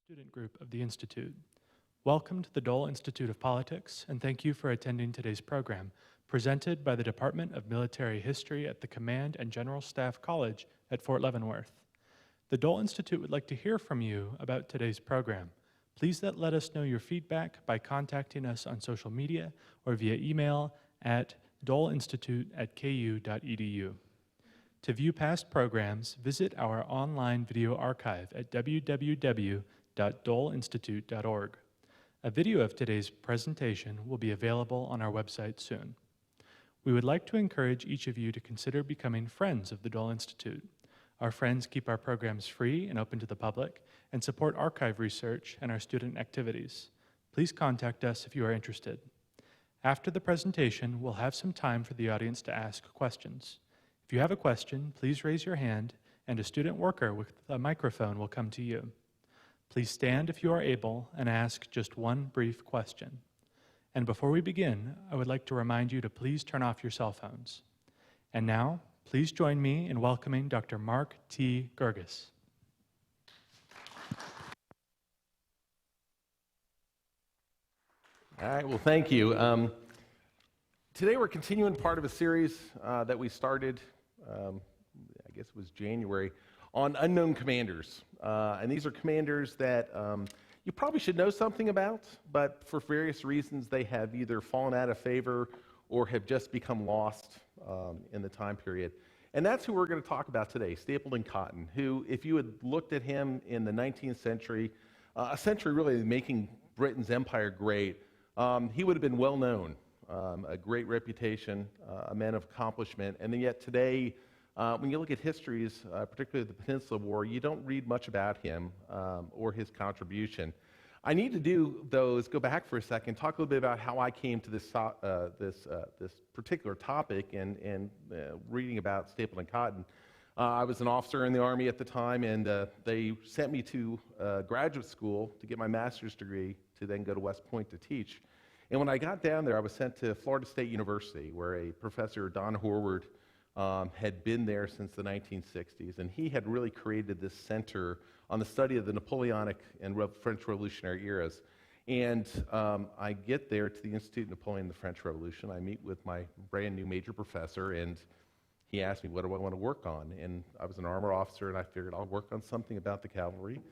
Student group of the Institute. Welcome to the Dole Institute of Politics, and thank you for attending today's program, presented by the Department of Military History at the Command and General Staff College at Fort Leavenworth. The Dole Institute would like to hear from you about today's program. Please let us know your feedback by contacting us on social media or via email at doleinstitute@ku.edu. To view past programs, visit our online video archive at www.doleinstitute.org. A video of today's presentation will be available on our website soon. We would like to encourage each of you to consider becoming friends of the Dole Institute. Our friends keep our programs free and open to the public and support archive research and our student activities. Please contact us if you are interested. After the presentation, we'll have some time for the audience to ask questions. If you have a question, please raise your hand and a student worker with a microphone will come to you. Please stand if you are able and ask just one brief question. And before we begin, I would like to remind you to please turn off your cell phones. And now, please join me in welcoming Dr. Mark T. Gerges. All right, well, thank you. Today we're continuing part of a series that we started, I guess it was January, on unknown commanders. And these are commanders that you probably should know something about, but for various reasons they have either fallen out of favor or have just become lost in the time period. And that's who we're going to talk about today, Stapleton Cotton, who, if you had looked at him in the 19th century, a century really making Britain's empire great, he would have been well known, a great reputation, a man of accomplishment, and then yet today, when you look at histories, particularly the Peninsula War, you don't read much about him or his contribution. I need to do, though, is go back for a second, talk a little bit about how I came to this particular topic and reading about Stapleton Cotton. I was an officer in the Army at the time, and they sent me to graduate school to get my master's degree to then go to West Point to teach. And when I got down there, I was sent to Florida State University, where a professor, Don Horwood, had been there since the 1960s, and he had really created this center on the study of the Napoleonic and French Revolutionary eras. And I get there to the Institute of Napoleon and the French Revolution. I meet with my brand new major professor, and he asked me, what do I want to work on? And I was an armor officer, and I figured I'll work on something about the cavalry.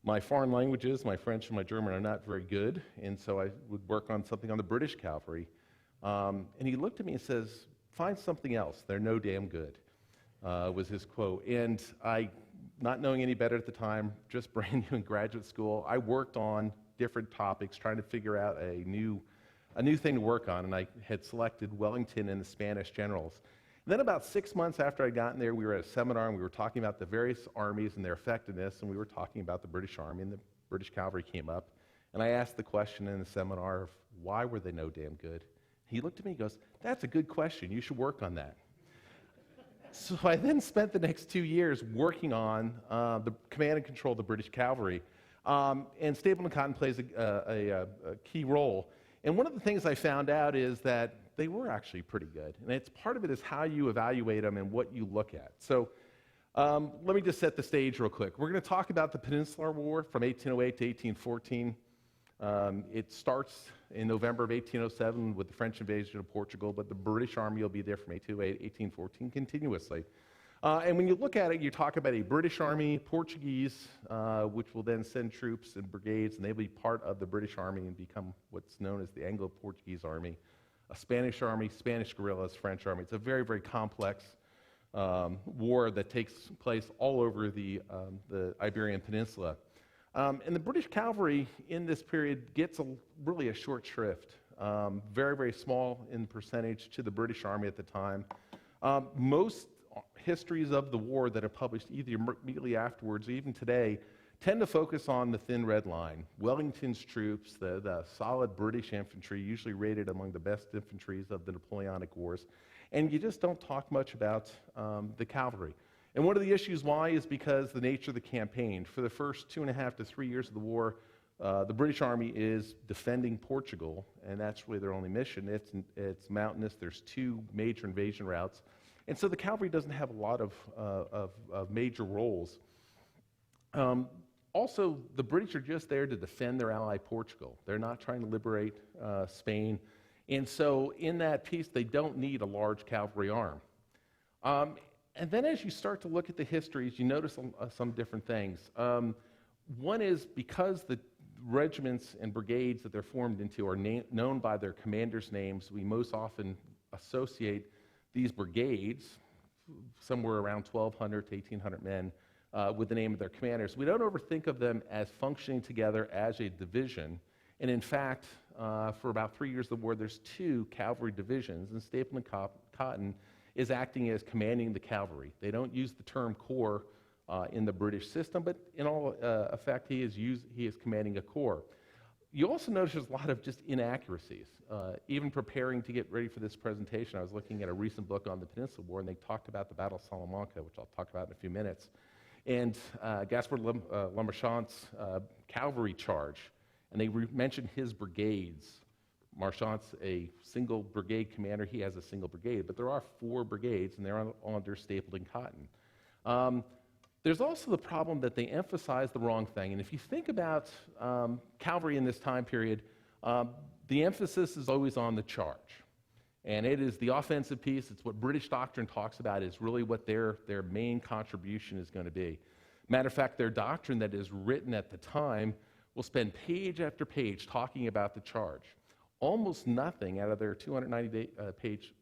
My foreign languages, my French and my German, are not very good, and so I would work on something on the British cavalry. And he looked at me and says, find something else. They're no damn good, was his quote. And I, not knowing any better at the time, just brand new in graduate school, I worked on different topics, trying to figure out a new thing to work on, and I had selected Wellington and the Spanish generals. And then about 6 months after I'd gotten there, we were at a seminar, and we were talking about the various armies and their effectiveness, and we were talking about the British Army, and the British cavalry came up. And I asked the question in the seminar of why were they no damn good? He looked at me and goes, that's a good question. You should work on that. So I then spent the next 2 years working on the command and control of the British cavalry. And Stapleton Cotton plays a key role. And one of the things I found out is that they were actually pretty good. And it's part of it is how you evaluate them and what you look at. So let me just set the stage real quick. We're going to talk about the Peninsula War from 1808 to 1814. It starts in November of 1807 with the French invasion of Portugal, but the British Army will be there from 1808 to 1814 continuously. And when you look at it, you talk about a British Army, Portuguese, which will then send troops and brigades, and they'll be part of the British Army and become what's known as the Anglo-Portuguese Army, a Spanish Army, Spanish guerrillas, French Army. It's a very, very complex war that takes place all over the Iberian Peninsula. And the British cavalry in this period gets really a short shrift, very, very small in percentage to the British Army at the time. Most histories of the war that are published either immediately afterwards or even today tend to focus on the thin red line. Wellington's troops, the solid British infantry, usually rated among the best infantries of the Napoleonic Wars, and you just don't talk much about the cavalry. And one of the issues why is because the nature of the campaign. For the first 2.5 to 3 years of the war, the British Army is defending Portugal, and that's really their only mission. It's mountainous. There's 2 major invasion routes. And so the cavalry doesn't have a lot of major roles. Also, the British are just there to defend their ally Portugal. They're not trying to liberate Spain. And so in that piece, they don't need a large cavalry arm. And then as you start to look at the histories, you notice some different things. One is because the regiments and brigades that they're formed into are known by their commanders' names, we most often associate these brigades, somewhere around 1,200 to 1,800 men, with the name of their commanders. We don't ever think of them as functioning together as a division. And in fact, for about 3 years of the war, there's 2 cavalry divisions, and Stapleton Cotton is acting as commanding the cavalry. They don't use the term corps in the British system, but in all effect, he is commanding a corps. You also notice there's a lot of just inaccuracies. Even preparing to get ready for this presentation, I was looking at a recent book on the Peninsula War, and they talked about the Battle of Salamanca, which I'll talk about in a few minutes, and Gaspard Marchant's Calvary Charge, and they mentioned his brigades. Marchant's a single brigade commander. He has a single brigade, but there are 4 brigades, and they're all under Stapleton Cotton. There's also the problem that they emphasize the wrong thing. And if you think about cavalry in this time period, the emphasis is always on the charge. And it is the offensive piece. It's what British doctrine talks about is really what their main contribution is going to be. Matter of fact, their doctrine that is written at the time will spend page after page talking about the charge. Almost nothing out of their 290-page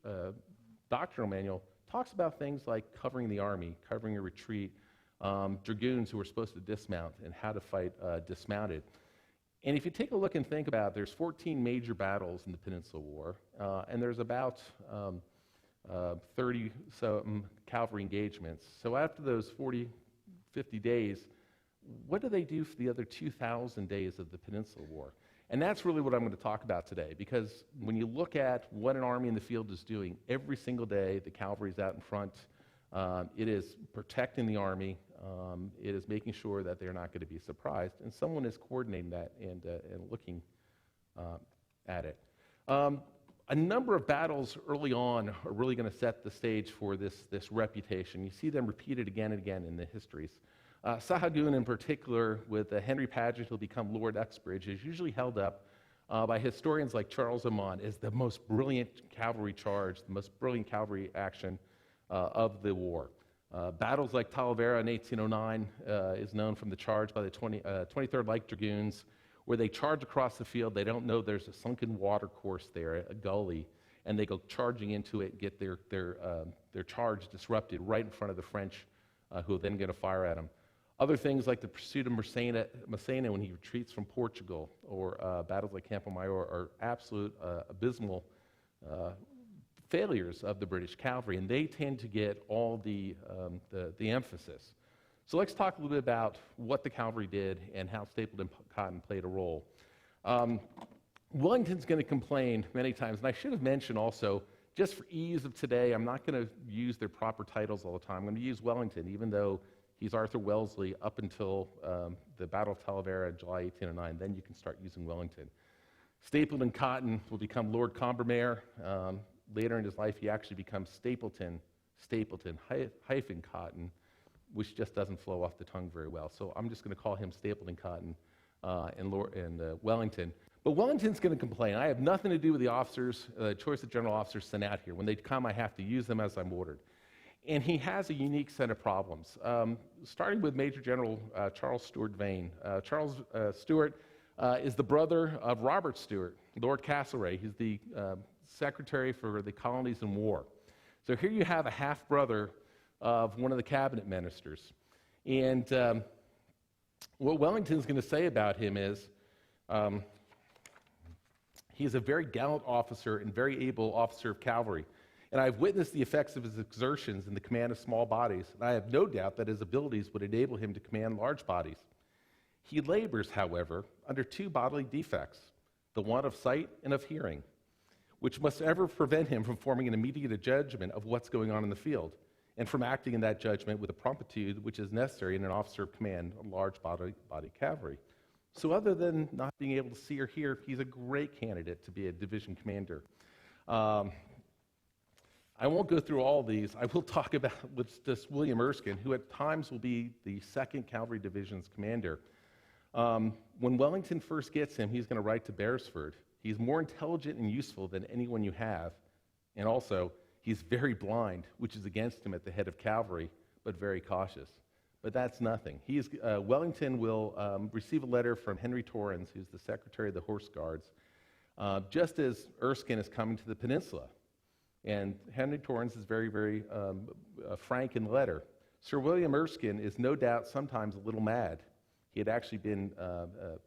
doctrinal manual talks about things like covering the army, covering a retreat, dragoons who were supposed to dismount, and how to fight dismounted. And if you take a look and think about it, there's 14 major battles in the Peninsula War, and there's about 30 cavalry engagements. So after those 40, 50 days, what do they do for the other 2,000 days of the Peninsula War? And that's really what I'm going to talk about today, because when you look at what an army in the field is doing, every single day the cavalry is out in front. It is protecting the army. It is making sure that they're not going to be surprised, and someone is coordinating that and looking at it. A number of battles early on are really going to set the stage for this reputation. You see them repeated again and again in the histories. Sahagun in particular, with Henry Paget, who'll become Lord Uxbridge, is usually held up by historians like Charles Oman as the most brilliant cavalry charge, the most brilliant cavalry action of the war. Battles like Talavera in 1809 is known from the charge by the 23rd Light Dragoons, where they charge across the field. They don't know there's a sunken water course there, a gully, and they go charging into it and get their charge disrupted right in front of the French, who are then going to fire at them. Other things like the pursuit of Massena when he retreats from Portugal, or battles like Campo Mayor, are absolute abysmal failures of the British cavalry, and they tend to get all the emphasis. So let's talk a little bit about what the cavalry did and how Stapleton Cotton played a role. Wellington's going to complain many times, and I should have mentioned also, just for ease of today, I'm not going to use their proper titles all the time. I'm going to use Wellington, even though he's Arthur Wellesley up until the Battle of Talavera in July 1809. Then you can start using Wellington. Stapleton Cotton will become Lord Combermere. Later in his life, he actually becomes Stapleton hyphen Cotton, which just doesn't flow off the tongue very well. So I'm just going to call him Stapleton Cotton and Wellington. But Wellington's going to complain. I have nothing to do with the officers, choice of general officers sent out here. When they come, I have to use them as I'm ordered. And he has a unique set of problems, starting with Major General Charles Stewart Vane. Charles Stewart is the brother of Robert Stewart, Lord Castlereagh. He's the secretary for the colonies in war. So here you have a half-brother of one of the cabinet ministers. And what Wellington's going to say about him is, he's a very gallant officer and very able officer of cavalry. And I've witnessed the effects of his exertions in the command of small bodies, and I have no doubt that his abilities would enable him to command large bodies. He labors, however, under 2 bodily defects, the want of sight and of hearing, which must ever prevent him from forming an immediate judgment of what's going on in the field, and from acting in that judgment with the promptitude which is necessary in an officer of command of large body cavalry. So other than not being able to see or hear, he's a great candidate to be a division commander. I won't go through all these. I will talk about just William Erskine, who at times will be the 2nd Cavalry Division's commander. When Wellington first gets him, he's going to write to Beresford, he's more intelligent and useful than anyone you have, and also he's very blind, which is against him at the head of cavalry, but very cautious. But that's nothing. Wellington will receive a letter from Henry Torrens, who's the Secretary of the Horse Guards, just as Erskine is coming to the peninsula. And Henry Torrens is very, very frank in the letter. Sir William Erskine is no doubt sometimes a little mad. He had actually been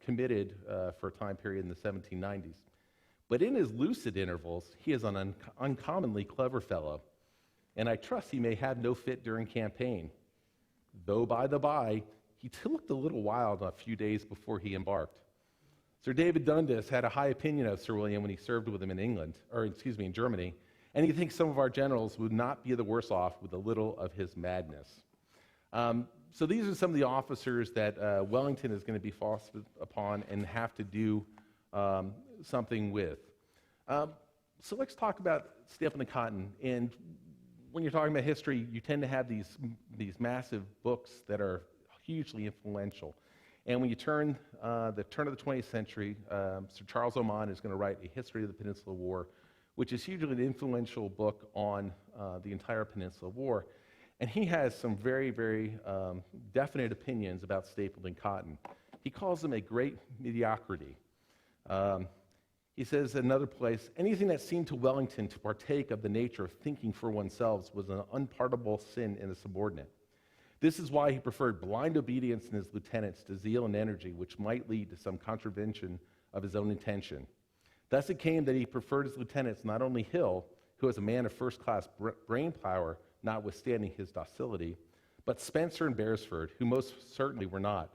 committed for a time period in the 1790s. But in his lucid intervals, he is an uncommonly clever fellow, and I trust he may have no fit during campaign. Though, by the by, he looked a little wild a few days before he embarked. Sir David Dundas had a high opinion of Sir William when he served with him in Germany, and he thinks some of our generals would not be the worse off with a little of his madness. So these are some of the officers that Wellington is going to be forced upon and have to do something with. So let's talk about Stapleton Cotton. And when you're talking about history, you tend to have these massive books that are hugely influential. And when you turn the turn of the 20th century, Sir Charles Oman is going to write a history of the Peninsula War, which is hugely an influential book on the entire Peninsula War. And he has some very, very definite opinions about Stapleton Cotton. He calls them a great mediocrity. He says in another place, anything that seemed to Wellington to partake of the nature of thinking for oneself was an unpardonable sin in a subordinate. This is why he preferred blind obedience in his lieutenants to zeal and energy, which might lead to some contravention of his own intention. Thus it came that he preferred his lieutenants not only Hill, who was a man of first-class brain power, notwithstanding his docility, but Spencer and Beresford, who most certainly were not.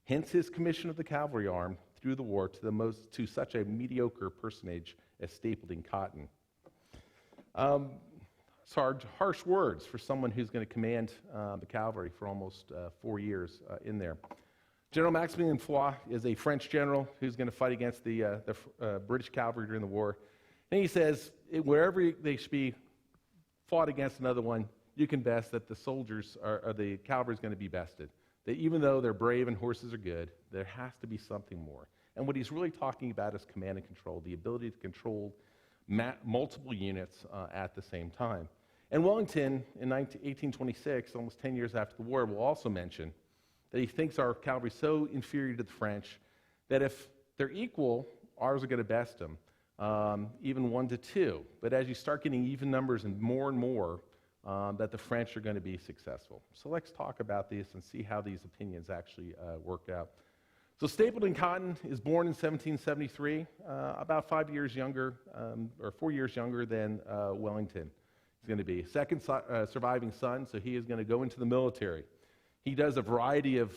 Hence his commission of the cavalry arm through the war to such a mediocre personage as Stapleton Cotton. Harsh words for someone who's going to command the cavalry for almost 4 years in there. General Maximilien Fois is a French general who's going to fight against the British cavalry during the war. And he says, wherever they should be fought against another one, you can best that the cavalry is going to be bested. That even though they're brave and horses are good, there has to be something more. And what he's really talking about is command and control, the ability to control multiple units at the same time. And Wellington, in 1826, almost 10 years after the war, will also mention that he thinks our cavalry is so inferior to the French that if they're equal, ours are going to best them, even 1 to 2. But as you start getting even numbers and more, that the French are going to be successful. So let's talk about this and see how these opinions actually work out. So Stapleton Cotton is born in 1773, about 5 years younger, or 4 years younger than Wellington. He's going to be second surviving son, so he is going to go into the military. He does a variety of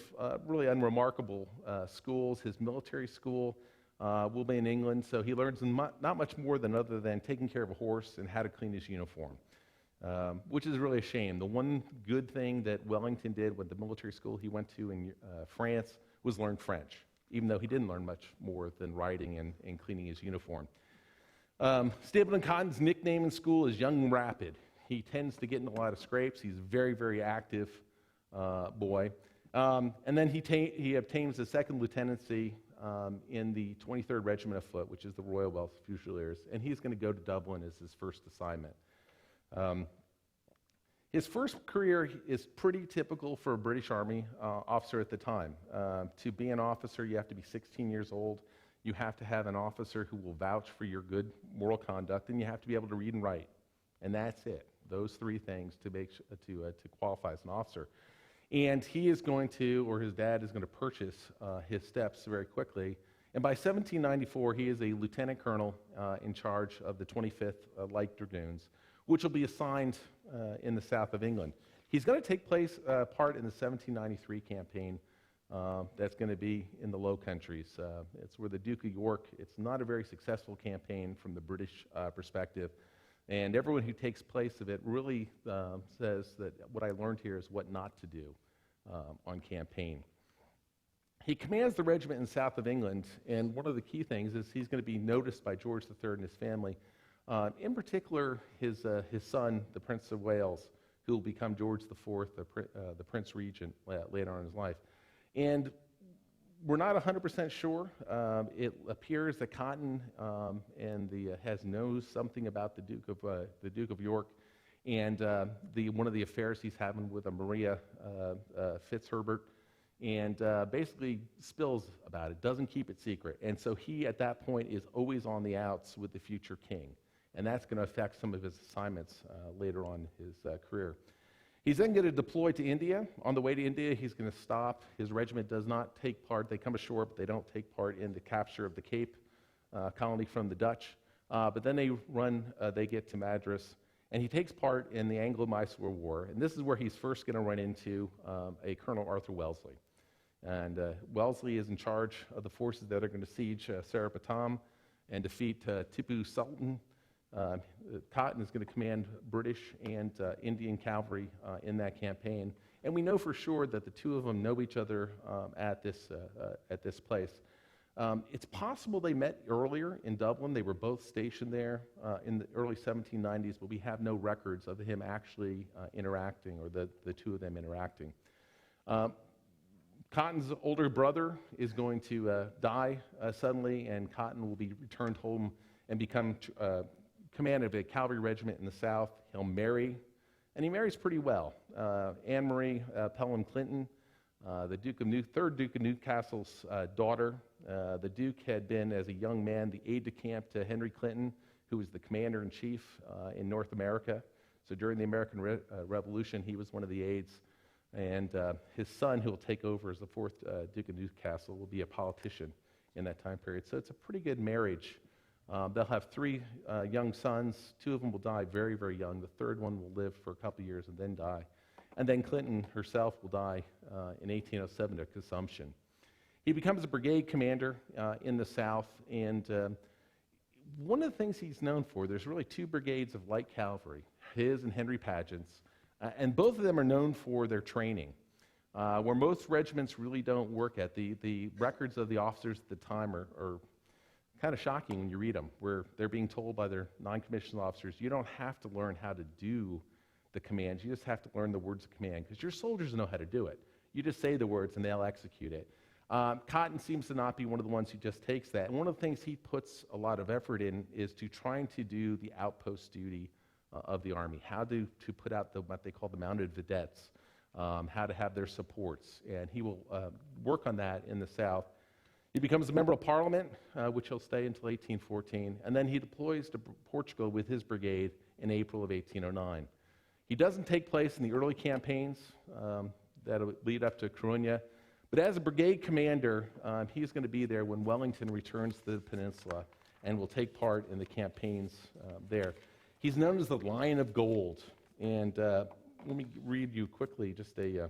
really unremarkable schools. His military school will be in England, so he learns not much more other than taking care of a horse and how to clean his uniform. Which is really a shame. The one good thing that Wellington did with the military school he went to in France was learn French, even though he didn't learn much more than writing and cleaning his uniform. Stapleton Cotton's nickname in school is Young and Rapid. He tends to get in a lot of scrapes. He's a very, very active boy. And then he obtains a second lieutenancy in the 23rd Regiment of Foot, which is the Royal Welsh Fusiliers, and he's going to go to Dublin as his first assignment. His first career is pretty typical for a British Army officer at the time. To be an officer, you have to be 16 years old. You have to have an officer who will vouch for your good moral conduct, and you have to be able to read and write. And that's it. Those three things to qualify as an officer. And he is going to, or his dad is going to purchase his steps very quickly. And by 1794, he is a lieutenant colonel in charge of the 25th Light Dragoons, which will be assigned in the south of England. He's going to take part in the 1793 campaign that's going to be in the Low Countries. It's where the Duke of York, it's not a very successful campaign from the British perspective, and everyone who takes place of it really says that what I learned here is what not to do on campaign. He commands the regiment in the south of England, and one of the key things is he's going to be noticed by George III and his family. In particular, his son, the Prince of Wales, who will become George IV, the Prince Regent later on in his life. And We're not 100% sure. It appears that Cotton knows something about the Duke of York, and one of the affairs he's having with a Maria Fitzherbert, and basically spills about it. Doesn't keep it secret, and so he at that point is always on the outs with the future king, and that's going to affect some of his assignments later on in his career. He's then going to deploy to India. On the way to India, he's going to stop. His regiment does not take part. They come ashore, but they don't take part in the capture of the Cape colony from the Dutch. But then they get to Madras, and he takes part in the Anglo-Mysore War. And this is where he's first going to run into a Colonel Arthur Wellesley. And Wellesley is in charge of the forces that are going to siege Serapetam and defeat Tipu Sultan. Cotton is going to command British and Indian cavalry in that campaign, and we know for sure that the two of them know each other at this place. It's possible they met earlier in Dublin. They were both stationed there in the early 1790s, but we have no records of him actually interacting, or the two of them interacting. Cotton's older brother is going to die suddenly, and Cotton will be returned home and become command of a cavalry regiment in the south. He'll marry, and he marries pretty well. Anne Marie Pelham Clinton, the third Duke of Newcastle's daughter. The Duke had been, as a young man, the aide-de-camp to Henry Clinton, who was the commander-in-chief in North America. So during the American Revolution, he was one of the aides. And his son, who will take over as the fourth Duke of Newcastle, will be a politician in that time period. So it's a pretty good marriage. They'll have three young sons. Two of them will die very, very young. The third one will live for a couple years and then die. And then Clinton herself will die in 1807 of consumption. He becomes a brigade commander in the South, and one of the things he's known for, there's really two brigades of light cavalry, his and Henry Paget's, and both of them are known for their training, where most regiments really don't work at. The records of the officers at the time are kind of shocking when you read them, where they're being told by their non-commissioned officers, you don't have to learn how to do the commands, you just have to learn the words of command, because your soldiers know how to do it. You just say the words and they'll execute it. Cotton seems to not be one of the ones who just takes that. And one of the things he puts a lot of effort in is to trying to do the outpost duty of the Army, how to put out what they call the mounted vedettes, how to have their supports. And he will work on that in the South. He becomes a member of Parliament, which he'll stay until 1814, and then he deploys to Portugal with his brigade in April of 1809. He doesn't take place in the early campaigns that lead up to Coruña, but as a brigade commander, he's going to be there when Wellington returns to the peninsula and will take part in the campaigns there. He's known as the Lion of Gold, and let me read you quickly just a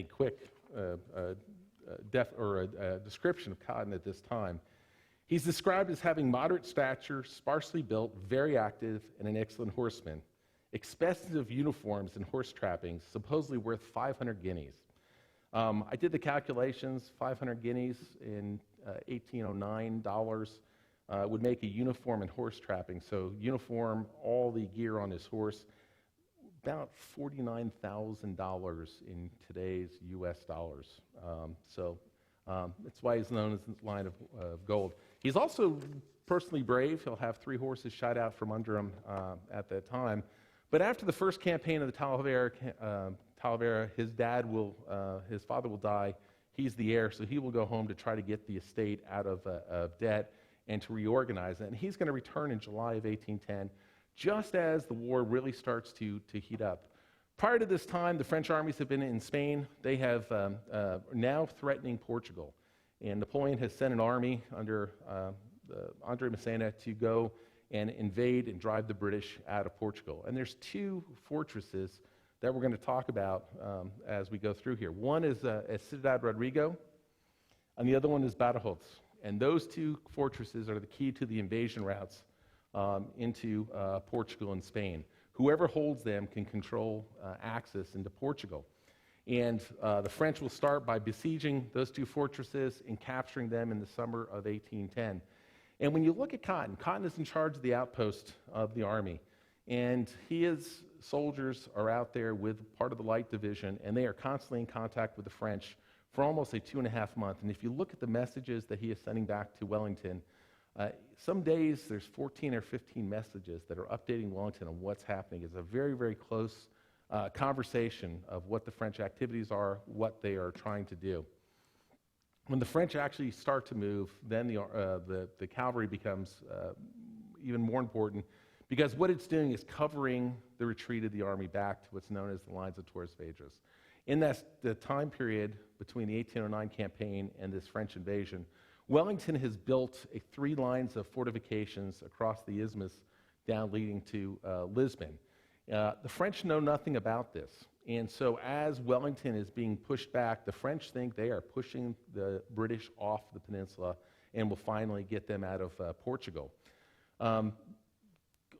quick description of Cotton at this time. He's described as having moderate stature, sparsely built, very active, and an excellent horseman. Expensive uniforms and horse trappings, supposedly worth 500 guineas. I did the calculations. 500 guineas in 1809 dollars would make a uniform and horse trapping. So uniform, all the gear on his horse, about $49,000 in today's U.S. dollars. That's why he's known as the Lion of Gold. He's also personally brave. He'll have 3 horses shot out from under him at that time. But after the first campaign of the Talavera, his father will die. He's the heir, so he will go home to try to get the estate out of debt and to reorganize it. And he's going to return in July of 1810, just as the war really starts to heat up. Prior to this time, the French armies have been in Spain. They have now threatening Portugal. And Napoleon has sent an army under Andre Massena to go and invade and drive the British out of Portugal. And there's 2 fortresses that we're going to talk about as we go through here. One is Ciudad Rodrigo, and the other one is Badajoz. And those 2 fortresses are the key to the invasion routes into Portugal and Spain. Whoever holds them can control access into Portugal. And the French will start by besieging those 2 fortresses and capturing them in the summer of 1810. And when you look at Cotton, Cotton is in charge of the outpost of the army. And his soldiers are out there with part of the light division, and they are constantly in contact with the French, for almost a 2.5 months. And if you look at the messages that he is sending back to Wellington, some days there's 14 or 15 messages that are updating Wellington on what's happening. It's a very, very close conversation of what the French activities are, what they are trying to do. When the French actually start to move, then the cavalry becomes even more important, because what it's doing is covering the retreat of the army back to what's known as the lines of Torres Vedras. In the time period between the 1809 campaign and this French invasion, Wellington has built 3 lines of fortifications across the isthmus down leading to Lisbon. The French know nothing about this. And so as Wellington is being pushed back, the French think they are pushing the British off the peninsula and will finally get them out of Portugal.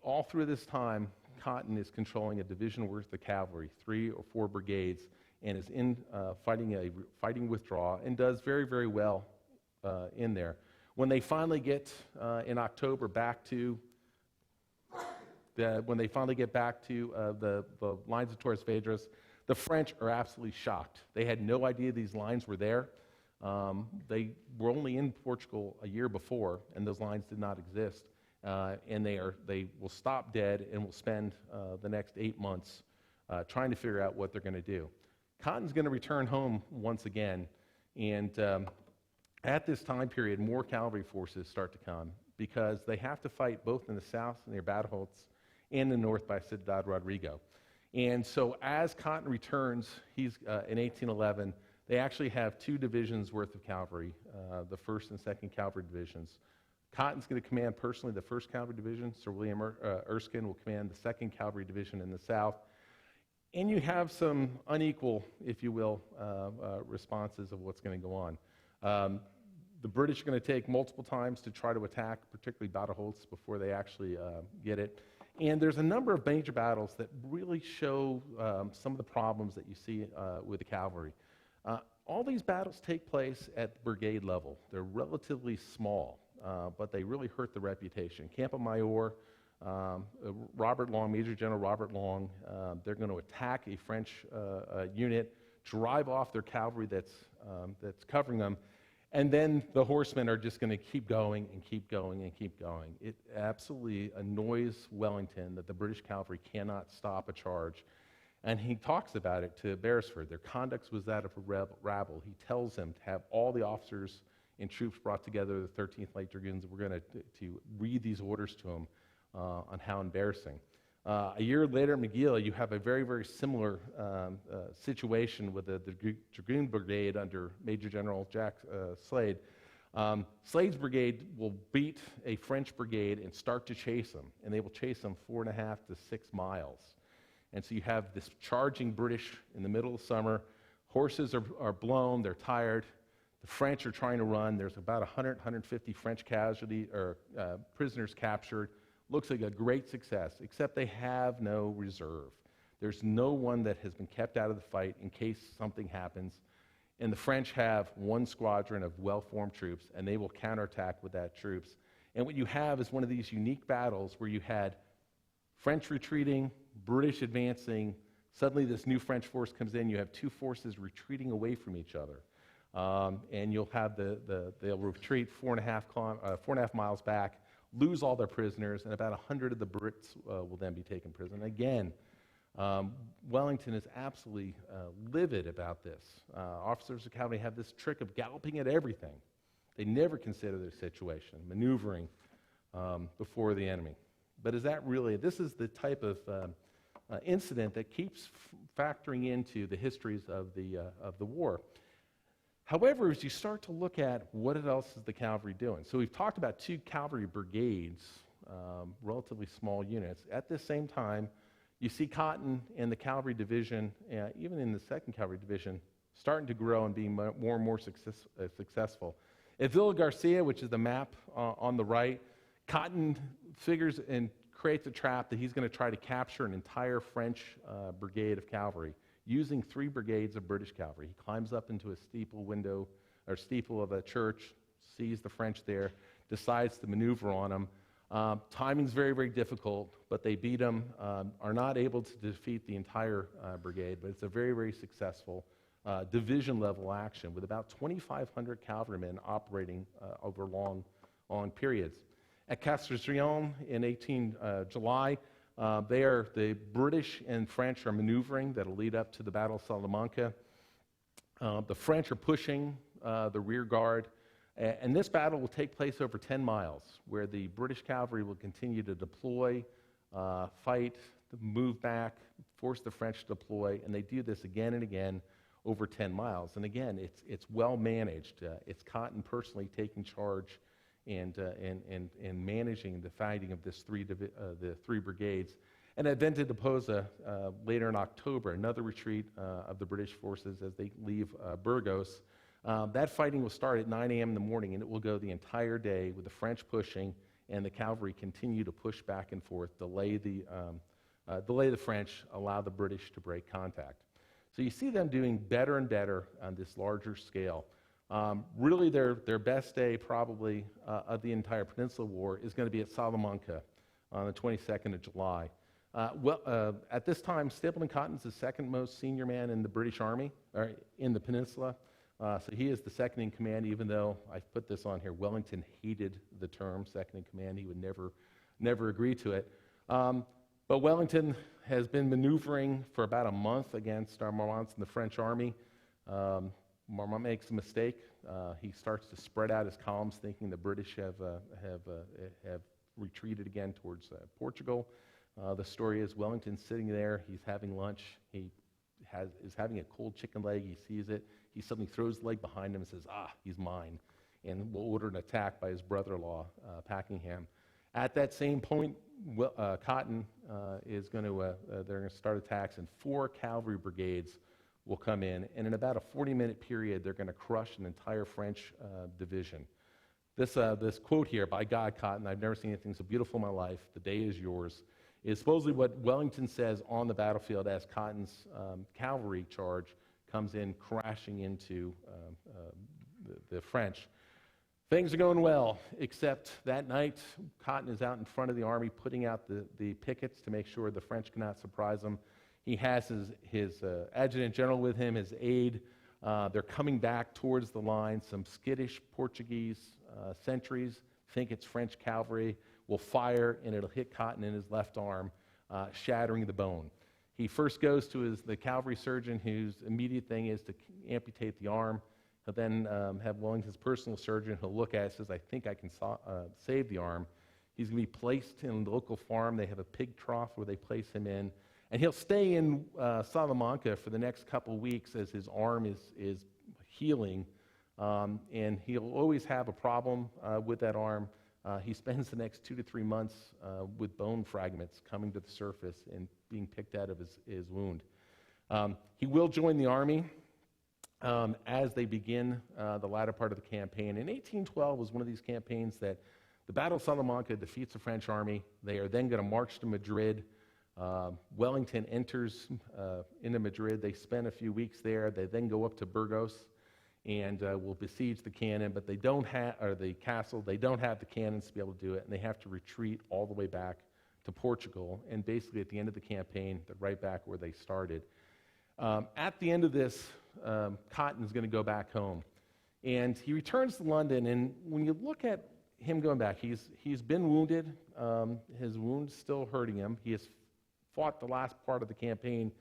All through this time, Cotton is controlling a division worth of cavalry, 3 or 4 brigades, and is in fighting withdrawal, and does very, very well in there. When they finally get in October back to the lines of Torres Vedras, the French are absolutely shocked. They had no idea these lines were there. They were only in Portugal a year before, and those lines did not exist. And they will stop dead and will spend the next 8 months trying to figure out what they're going to do. Cotton's going to return home once again, and at this time period, more cavalry forces start to come, because they have to fight both in the south near Badajoz and in the north by Ciudad Rodrigo. And so as Cotton returns, he's in 1811, they actually have 2 divisions worth of cavalry, the 1st and 2nd Cavalry Divisions. Cotton's going to command personally the 1st Cavalry Division. Sir William Erskine will command the 2nd Cavalry Division in the south. And you have some unequal, if you will, responses of what's going to go on. The British are going to take multiple times to try to attack, particularly Badajoz, before they actually get it. And there's a number of major battles that really show some of the problems that you see with the cavalry. All these battles take place at brigade level. They're relatively small, but they really hurt the reputation. Campo Mayor, Robert Long, Major General Robert Long, they're going to attack a French unit, drive off their cavalry that's covering them, and then the horsemen are just going to keep going and keep going and keep going. It absolutely annoys Wellington that the British cavalry cannot stop a charge. And he talks about it to Beresford. Their conduct was that of a rabble. He tells them to have all the officers and troops brought together, the 13th Light Dragoons. We're going to read these orders to them on how embarrassing. A year later at McGill, you have a very, very similar situation with the Dragoon Brigade under Major General Jack Slade. Slade's brigade will beat a French brigade and start to chase them, and they will chase them 4.5 to 6 miles. And so you have this charging British in the middle of summer. Horses are blown, they're tired. The French are trying to run. There's about 100, 150 French prisoners captured. Looks like a great success, except they have no reserve. There's no one that has been kept out of the fight in case something happens. And the French have 1 squadron of well-formed troops, and they will counterattack with that troops. And what you have is one of these unique battles where you had French retreating, British advancing. Suddenly this new French force comes in. You have 2 forces retreating away from each other. And you'll have they'll retreat 4.5 miles back, lose all their prisoners, and about 100 of the Brits will then be taken prisoner. Again, Wellington is absolutely livid about this. Officers of cavalry have this trick of galloping at everything. They never consider their situation, maneuvering before the enemy. But this is the type of incident that keeps factoring into the histories of the war. However, as you start to look at what else is the cavalry doing, so we've talked about 2 cavalry brigades, relatively small units. At the same time, you see Cotton and the cavalry division, even in the 2nd Cavalry Division, starting to grow and being more and more successful. At Villa Garcia, which is the map on the right, Cotton figures and creates a trap that he's going to try to capture an entire French brigade of cavalry, using 3 brigades of British cavalry. He climbs up into a steeple of a church, sees the French there, decides to maneuver on them. Timing's very, very difficult, but they beat him, are not able to defeat the entire brigade, but it's a very, very successful division-level action with about 2,500 cavalrymen operating over long periods. At Castrillon in July, the British and French are maneuvering that'll lead up to the Battle of Salamanca. The French are pushing the rear guard, and this battle will take place over 10 miles, where the British cavalry will continue to deploy, fight, move back, force the French to deploy, and they do this again and again over 10 miles. And again, it's well managed. It's Cotton personally taking charge and managing the fighting of the three brigades. And at Venta di Pozzo, later in October, another retreat of the British forces as they leave Burgos. That fighting will start at 9 a.m. in the morning, and it will go the entire day with the French pushing and the cavalry continue to push back and forth, delay the French, allow the British to break contact. So you see them doing better and better on this larger scale. Really, their best day probably of the entire Peninsula War is going to be at Salamanca on the 22nd of July. At this time, Stapleton Cotton is the second most senior man in the British Army, or in the Peninsula. So he is the second in command, even though I've put this on here. Wellington hated the term second in command. He would never agree to it. But Wellington has been maneuvering for about a month against Marmont's and the French army. Marmont makes a mistake. He starts to spread out his columns, thinking the British have retreated again towards Portugal. The story is Wellington's sitting there. He's having lunch. He is having a cold chicken leg. He sees it. He suddenly throws the leg behind him and says, he's mine, and will order an attack by his brother-in-law, Packingham. At that same point, Cotton is going to, they're going to start attacks, and 4 cavalry brigades will come in, and in about a 40-minute period, they're going to crush an entire French division. This quote here, "By God, Cotton, I've never seen anything so beautiful in my life. The day is yours," is supposedly what Wellington says on the battlefield as Cotton's cavalry charge comes in crashing into the French. Things are going well, except that night, Cotton is out in front of the army putting out the pickets to make sure the French cannot surprise him. He has his adjutant general with him, his aide. They're coming back towards the line. Some skittish Portuguese sentries think it's French cavalry, will fire, and it'll hit Cotton in his left arm, shattering the bone. He first goes to the cavalry surgeon, whose immediate thing is to amputate the arm. He'll then have Wellington's personal surgeon who'll look at it and says, "I think I can save the arm." He's going to be placed in a local farm. They have a pig trough where they place him in. And he'll stay in Salamanca for the next couple weeks as his arm is healing. And he'll always have a problem with that arm. He spends the next 2 to 3 months with bone fragments coming to the surface and being picked out of his wound. He will join the army as they begin the latter part of the campaign. And 1812 was one of these campaigns that the Battle of Salamanca defeats the French army. They are then going to march to Madrid. Wellington enters into Madrid. They spend a few weeks there. They then go up to Burgos and will besiege the cannon, but they don't have, or the castle, they don't have the cannons to be able to do it, and they have to retreat all the way back to Portugal. And basically at the end of the campaign, they're right back where they started. At the end of this, Cotton's going to go back home. And he returns to London, and when you look at him going back, he's been wounded. His wound's still hurting him. He has fought the last part of the campaign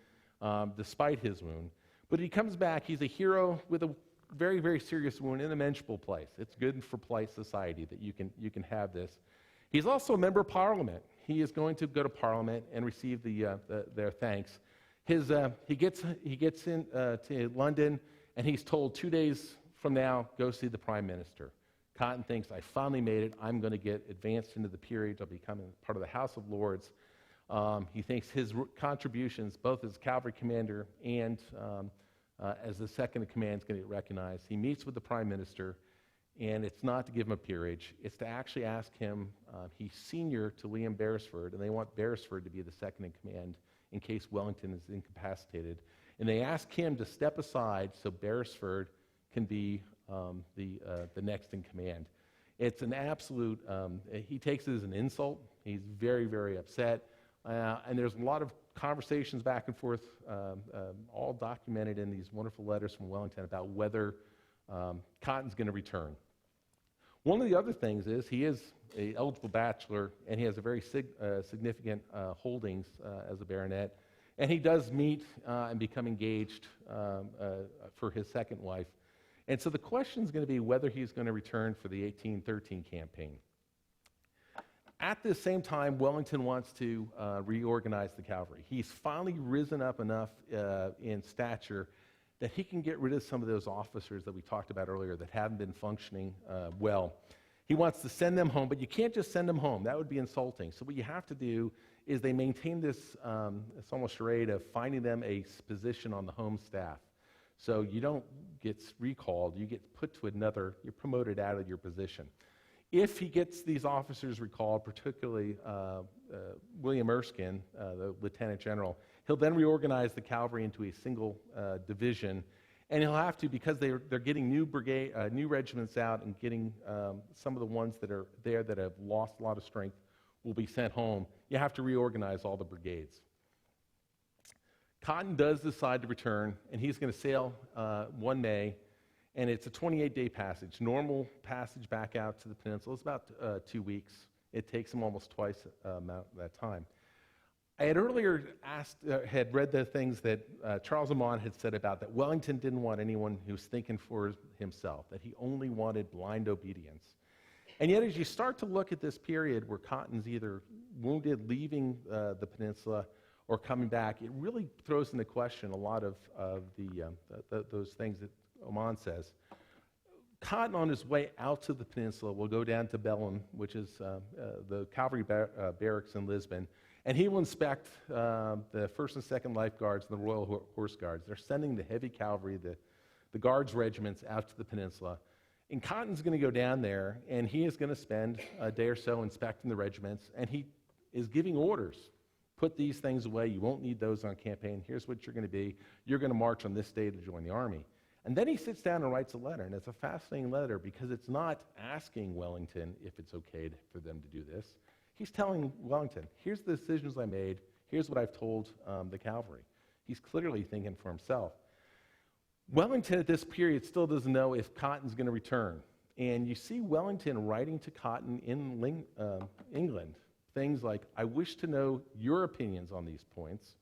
despite his wound. But he comes back, he's a hero with a very, very serious wound in a mentionable place. It's good for polite society that you can have this. He's also a member of Parliament. He is going to go to Parliament and receive their thanks. He gets in to London, and he's told 2 days from now, go see the Prime Minister. Cotton thinks, I finally made it. I'm going to get advanced into the peerage. I'll become part of the House of Lords. He thinks his contributions, both as cavalry commander and as the second in command, is going to get recognized. He meets with the Prime Minister, and it's not to give him a peerage. It's to actually ask him, he's senior to William Beresford, and they want Beresford to be the second in command in case Wellington is incapacitated. And they ask him to step aside so Beresford can be the next in command. It's an absolute, he takes it as an insult. He's very, very upset. And there's a lot of conversations back and forth, all documented in these wonderful letters from Wellington about whether Cotton's going to return. One of the other things is he is an eligible bachelor, and he has a very significant holdings as a baronet. And he does meet and become engaged for his second wife. And so the question is going to be whether he's going to return for the 1813 campaign. At the same time, Wellington wants to reorganize the cavalry. He's finally risen up enough in stature that he can get rid of some of those officers that we talked about earlier that haven't been functioning well. He wants to send them home, but you can't just send them home. That would be insulting. So what you have to do is they maintain this, it's almost charade of finding them a position on the home staff. So you don't get recalled, you get put to another, you're promoted out of your position. If he gets these officers recalled, particularly William Erskine, the lieutenant general, he'll then reorganize the cavalry into a single division, and he'll have to, because they're getting new regiments out and getting some of the ones that are there that have lost a lot of strength will be sent home. You have to reorganize all the brigades. Cotton does decide to return, and he's going to sail 1 May, and it's a 28-day passage. Normal passage back out to the peninsula is about 2 weeks. It takes him almost twice that time. I had earlier had read the things that Charles Oman had said about that Wellington didn't want anyone who was thinking for himself, that he only wanted blind obedience. And yet, as you start to look at this period where Cotton's either wounded, leaving the peninsula, or coming back, it really throws into question a lot of those things that Oman says. Cotton, on his way out to the peninsula, will go down to Bellum, which is the Calvary barracks in Lisbon, and he will inspect the 1st and 2nd Life Guards and the Royal Horse Guards. They're sending the heavy cavalry, the Guards regiments, out to the peninsula. And Cotton's going to go down there, and he is going to spend a day or so inspecting the regiments, and he is giving orders. Put these things away. You won't need those on campaign. Here's what you're going to be. You're going to march on this day to join the army. And then he sits down and writes a letter, and it's a fascinating letter because it's not asking Wellington if it's okay for them to do this. He's telling Wellington, here's the decisions I made. Here's what I've told the cavalry. He's clearly thinking for himself. Wellington at this period still doesn't know if Cotton's going to return. And you see Wellington writing to Cotton in England things like, I wish to know your opinions on these points,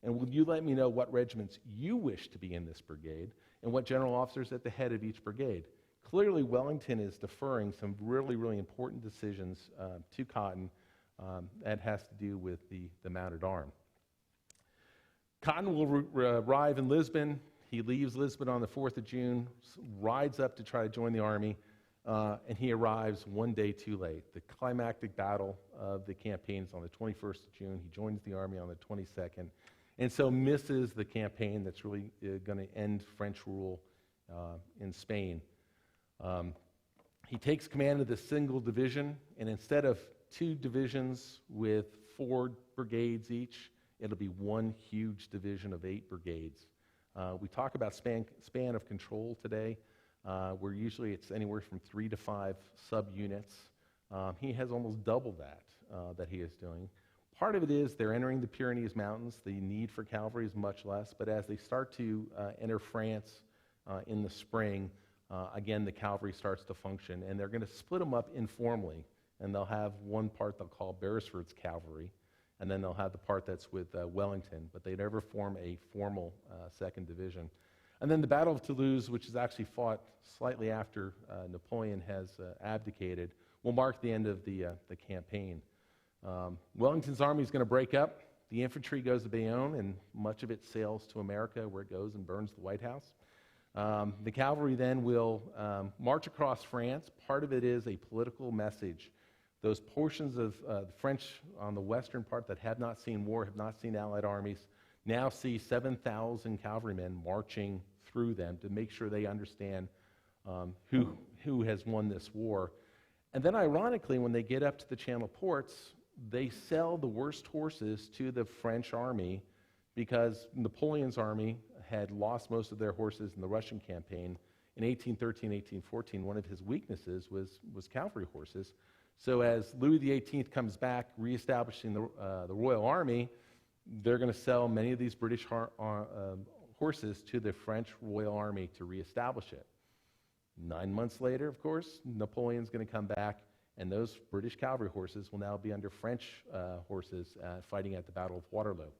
and will you let me know what regiments you wish to be in this brigade, and what general officers at the head of each brigade. Clearly, Wellington is deferring some really, really important decisions to Cotton that has to do with the mounted arm. Cotton will arrive in Lisbon. He leaves Lisbon on the 4th of June, rides up to try to join the army, and he arrives 1 day too late. The climactic battle of the campaign is on the 21st of June. He joins the army on the 22nd, and so misses the campaign that's really going to end French rule in Spain. He takes command of the single division, and instead of 2 divisions with 4 brigades each, it'll be one huge division of 8 brigades. We talk about span of control today, where usually it's anywhere from 3 to 5 subunits. He has almost double that he is doing. Part of it is they're entering the Pyrenees Mountains. The need for cavalry is much less, but as they start to enter France in the spring, again, the cavalry starts to function, and they're going to split them up informally, and they'll have one part they'll call Beresford's cavalry, and then they'll have the part that's with Wellington, but they never form a formal 2nd division. And then the Battle of Toulouse, which is actually fought slightly after Napoleon has abdicated, will mark the end of the campaign. Wellington's army is going to break up. The infantry goes to Bayonne, and much of it sails to America, where it goes and burns the White House. The cavalry then will march across France. Part of it is a political message. Those portions of the French on the western part that have not seen war, have not seen Allied armies, now see 7,000 cavalrymen marching through them to make sure they understand who has won this war. And then ironically, when they get up to the Channel ports, they sell the worst horses to the French army because Napoleon's army had lost most of their horses in the Russian campaign. In 1813, 1814, one of his weaknesses was cavalry horses. So as Louis XVIII comes back, reestablishing the Royal Army, they're going to sell many of these British horses to the French Royal Army to reestablish it. 9 months later, of course, Napoleon's going to come back, and those British cavalry horses will now be under French horses fighting at the Battle of Waterloo.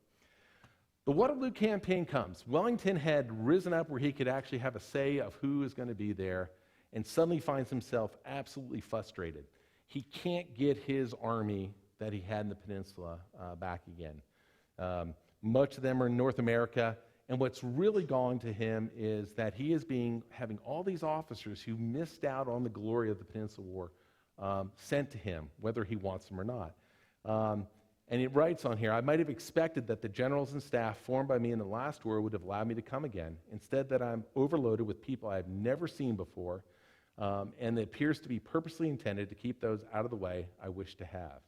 The Waterloo campaign comes. Wellington had risen up where he could actually have a say of who is going to be there, and suddenly finds himself absolutely frustrated. He can't get his army that he had in the peninsula back again. Much of them are in North America, and what's really galling to him is that he is having all these officers who missed out on the glory of the Peninsula War sent to him, whether he wants them or not. And it writes on here, I might have expected that the generals and staff formed by me in the last war would have allowed me to come again. Instead, that I'm overloaded with people I've never seen before, and it appears to be purposely intended to keep those out of the way I wish to have.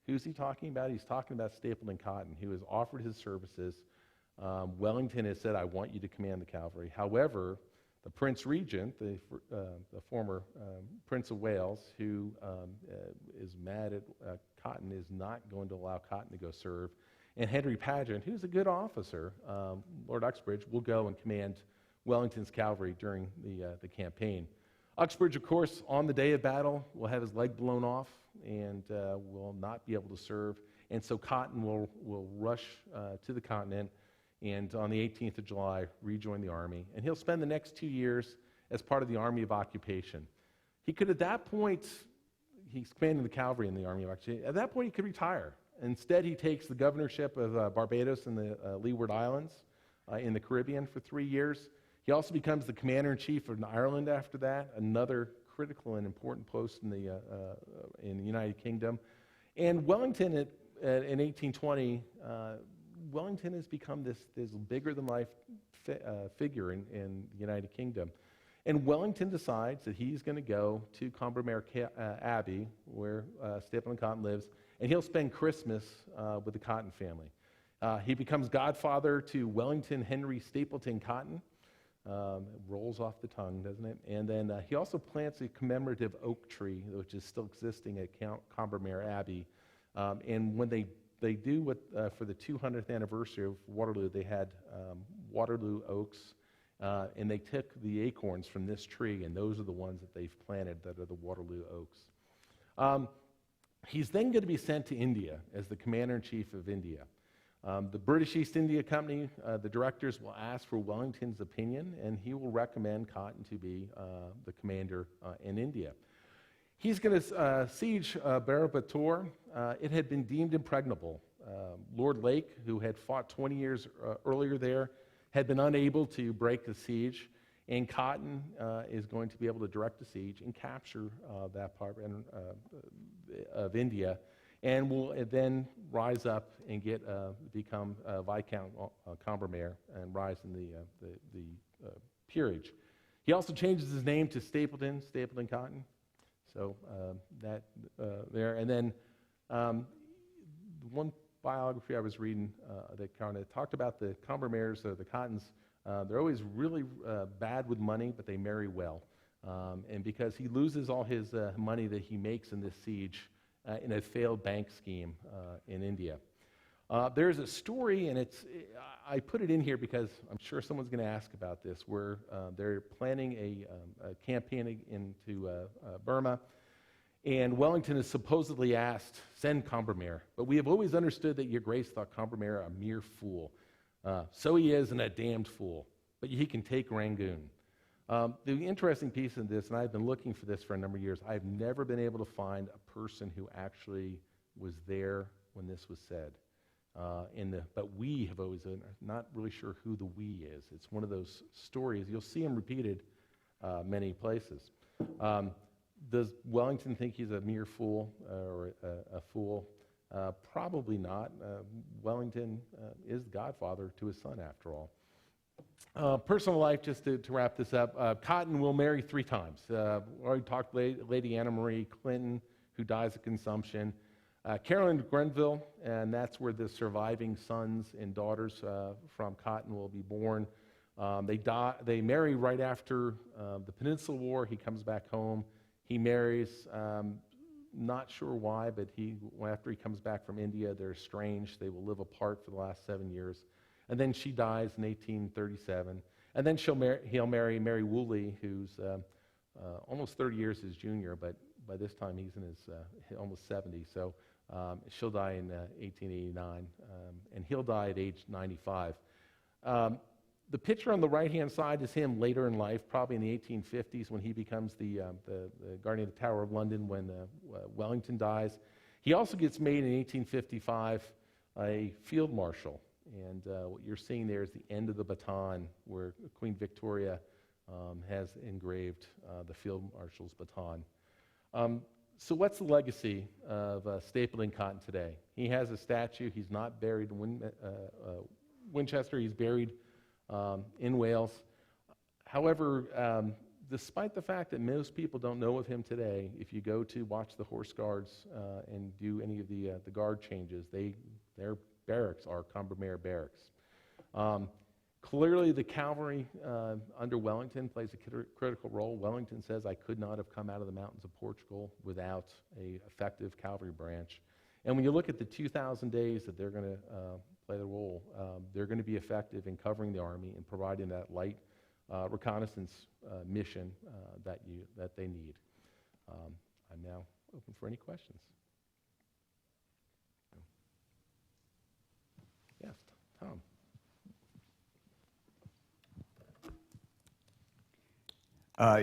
Who's he talking about? He's talking about Stapleton Cotton, who has offered his services. Wellington has said, I want you to command the cavalry. However, the Prince Regent, the former Prince of Wales, who is mad at Cotton, is not going to allow Cotton to go serve. And Henry Paget, who's a good officer, Lord Oxbridge, will go and command Wellington's cavalry during the campaign. Oxbridge, of course, on the day of battle, will have his leg blown off and will not be able to serve. And so Cotton will rush to the continent and on the 18th of July, rejoin the army. And he'll spend the next 2 years as part of the Army of Occupation. He could, at that point, he's commanding the cavalry in the Army of Occupation. At that point, he could retire. Instead, he takes the governorship of Barbados and the Leeward Islands in the Caribbean for 3 years. He also becomes the commander-in-chief of Ireland after that, another critical and important post in the United Kingdom. And Wellington, in 1820, Wellington has become this bigger-than-life figure in the United Kingdom. And Wellington decides that he's going to go to Combermere Abbey, where Stapleton Cotton lives, and he'll spend Christmas with the Cotton family. He becomes godfather to Wellington Henry Stapleton Cotton. It rolls off the tongue, doesn't it? And then he also plants a commemorative oak tree, which is still existing at Combermere Abbey. And when they do what for the 200th anniversary of Waterloo, they had Waterloo oaks, and they took the acorns from this tree, and those are the ones that they've planted that are the Waterloo oaks. He's then going to be sent to India as the commander-in-chief of India. The British East India Company, the directors will ask for Wellington's opinion, and he will recommend Cotton to be the commander in India. He's going to siege Barabator. It had been deemed impregnable. Lord Lake, who had fought 20 years earlier there, had been unable to break the siege, and Cotton is going to be able to direct the siege and capture that part of India, and will then rise up and become Viscount Combermere and rise in the peerage. He also changes his name to Stapleton Cotton. So there, and then one biography I was reading that kind of talked about the Combermeres, the Cottons. They're always really bad with money, but they marry well. And because he loses all his money that he makes in this siege in a failed bank scheme in India. There's a story, and I put it in here because I'm sure someone's going to ask about this, where they're planning a campaign into Burma, and Wellington is supposedly asked, send Combermere. But we have always understood that your grace thought Combermere a mere fool. So he is, and a damned fool. But he can take Rangoon. The interesting piece in this, and I've been looking for this for a number of years, I've never been able to find a person who actually was there when this was said. But we have always not really sure who the we is. It's one of those stories. You'll see him repeated many places. Does Wellington think he's a mere fool or a fool? Probably not. Wellington is the godfather to his son, after all. Personal life, just to wrap this up, Cotton will marry 3 times. Already talked Lady Anna Marie Clinton, who dies of consumption. Carolyn Grenville, and that's where the surviving sons and daughters from Cotton will be born. They marry right after the Peninsula War. He comes back home. He marries not sure why, but after he comes back from India, they're estranged. They will live apart for the last 7 years. And then she dies in 1837. And then he'll marry Mary Woolley, who's almost 30 years his junior, but by this time he's in his almost 70. So she'll die in 1889, and he'll die at age 95. The picture on the right-hand side is him later in life, probably in the 1850s when he becomes the guardian of the Tower of London when Wellington dies. He also gets made in 1855 a field marshal. And what you're seeing there is the end of the baton where Queen Victoria has engraved the field marshal's baton. So what's the legacy of Stapleton Cotton today? He has a statue. He's not buried in Winchester. He's buried in Wales. However, despite the fact that most people don't know of him today, if you go to watch the Horse Guards and do any of the guard changes, their barracks are Combermere barracks. Clearly, the cavalry under Wellington plays a critical role. Wellington says, I could not have come out of the mountains of Portugal without an effective cavalry branch. And when you look at the 2,000 days that they're going to play the role, they're going to be effective in covering the army and providing that light reconnaissance mission that they need. I'm now open for any questions. Yes, Tom.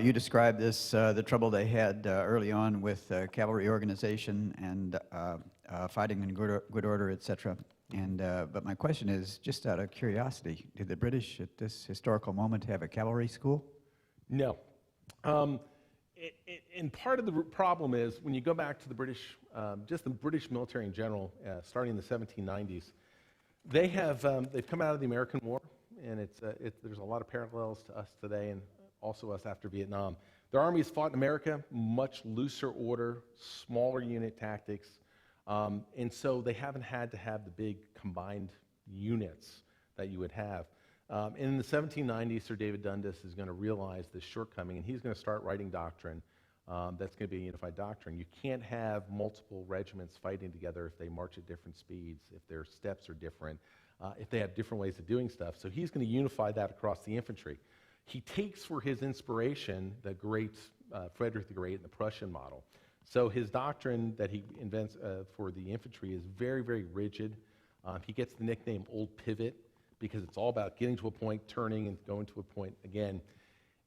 You described this, the trouble they had early on with cavalry organization and fighting in good order, etc. But my question is, just out of curiosity, did the British at this historical moment have a cavalry school? No. And part of the problem is when you go back to the British, just the British military in general, starting in the 1790s, they've come out of the American War, and there's a lot of parallels to us today and also us after Vietnam. Their armies fought in America, much looser order, smaller unit tactics, and so they haven't had to have the big combined units that you would have. In the 1790s, Sir David Dundas is going to realize this shortcoming, and he's going to start writing doctrine that's going to be a unified doctrine. You can't have multiple regiments fighting together if they march at different speeds, if their steps are different, if they have different ways of doing stuff. So he's going to unify that across the infantry. He takes for his inspiration the great Frederick the Great and the Prussian model. So his doctrine that he invents for the infantry is very, very rigid. He gets the nickname Old Pivot because it's all about getting to a point, turning, and going to a point again.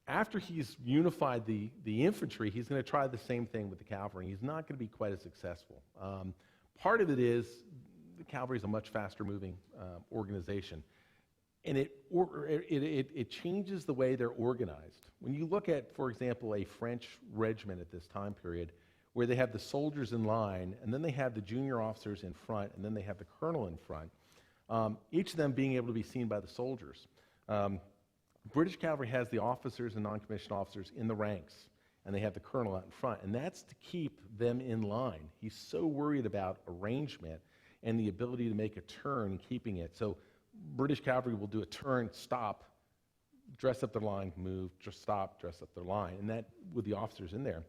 After he's unified the infantry, he's going to try the same thing with the cavalry. He's not going to be quite as successful. Part of it is the cavalry is a much faster moving organization. And it changes the way they're organized. When you look at, for example, a French regiment at this time period, where they have the soldiers in line, and then they have the junior officers in front, and then they have the colonel in front, each of them being able to be seen by the soldiers. British cavalry has the officers and non-commissioned officers in the ranks, and they have the colonel out in front, and that's to keep them in line. He's so worried about arrangement and the ability to make a turn, keeping it. So British cavalry will do a turn, stop, dress up their line, move, just stop, dress up their line, and that with the officers in there.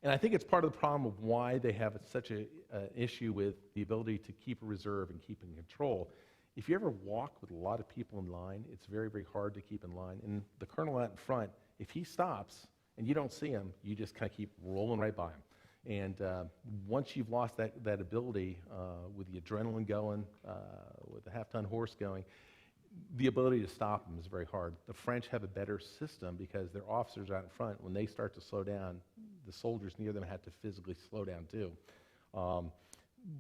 And I think it's part of the problem of why they have such an issue with the ability to keep a reserve and keep in control. If you ever walk with a lot of people in line, it's very, very hard to keep in line. And the colonel out in front, if he stops and you don't see him, you just kind of keep rolling right by him. And once you've lost that ability with the adrenaline going, with the half-ton horse going, the ability to stop them is very hard. The French have a better system because their officers out in front, when they start to slow down, the soldiers near them have to physically slow down too.